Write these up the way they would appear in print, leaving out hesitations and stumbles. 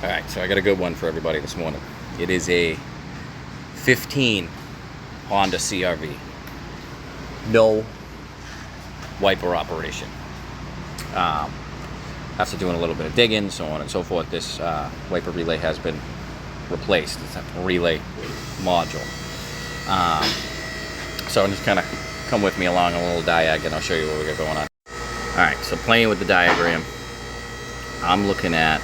Alright, so I got a good one for everybody this morning. It is a 15 Honda CRV. No wiper operation. After doing a little bit of digging, so on and so forth, this wiper relay has been replaced. It's a relay module. So just kind of come with me along a little diag and I'll show you what we got going on. Alright, so playing with the diagram, I'm looking at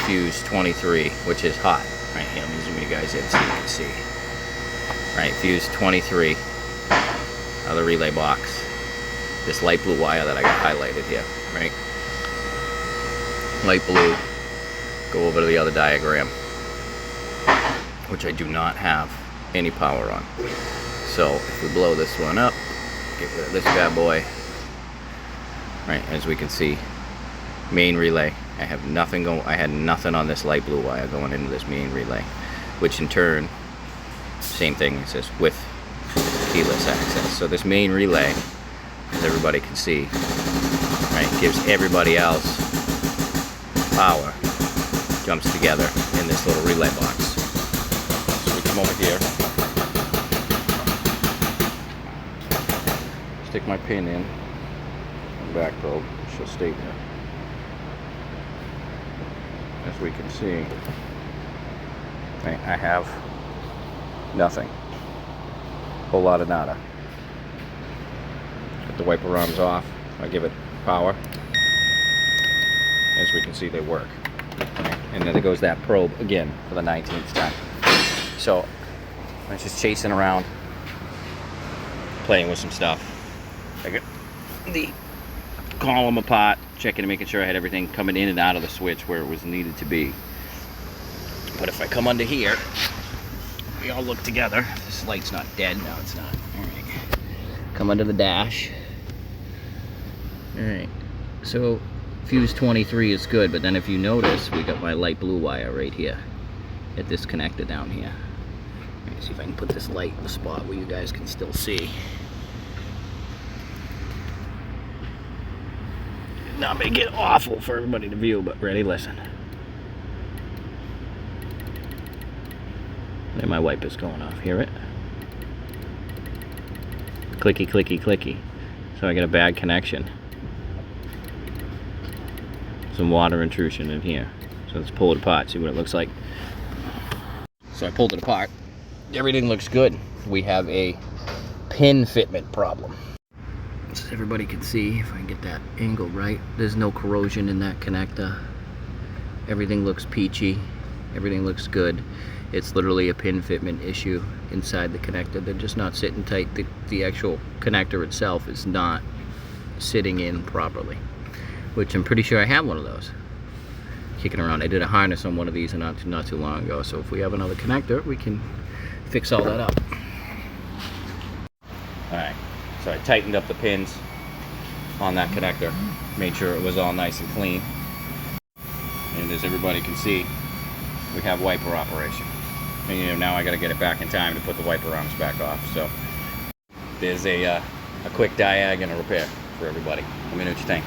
fuse 23, which is hot. Right here, let me zoom you guys in so you can see. Right, fuse 23 of the relay box. This light blue wire that I got highlighted here, right? Light blue. Go over to the other diagram, which I do not have any power on. So if we blow this one up, get rid of this bad boy. Right, as we can see, main relay. I have nothing going. I had nothing on this light blue wire going into this main relay, which in turn, same thing. It says with keyless access. So this main relay, as everybody can see, right, gives everybody else power. Jumps together in this little relay box. So we come over here, stick my pin in, back probe. She'll stay there. As we can see, I have nothing. Whole lot of nada. Put the wiper arms off. I give it power. As we can see, they work. And then there goes that probe again for the 19th time. So I'm just chasing around, playing with some stuff. I got the column apart, checking and making sure I had everything coming in and out of the switch where it was needed to be. But if I come under here, we all look together. This light's not dead. No, it's not. All right. Come under the dash. All right. So fuse 23 is good, but then if you notice, we got my light blue wire right here at this connector down here. Let me see if I can put this light in the spot where you guys can still see. Not make it awful for everybody to view, but ready, listen. There, my wiper's going off. Hear it? Clicky, clicky, clicky. So I get a bad connection. Some water intrusion in here. So let's pull it apart, see what it looks like. So I pulled it apart. Everything looks good. We have a pin fitment problem. So everybody can see, if I can get that angle right, there's no corrosion in that connector. Everything looks peachy. Everything looks good. It's literally a pin fitment issue inside the connector. They're just not sitting tight. The actual connector itself is not sitting in properly, which I'm pretty sure I have one of those kicking around. I did a harness on one of these not too long ago, so if we have another connector, we can fix all that up. Alright, so I tightened up the pins on that connector, made sure it was all nice and clean, and as everybody can see, we have wiper operation. And you know, now I got to get it back in time to put the wiper arms back off. So there's a quick diag and a repair for everybody. Let me know what you think.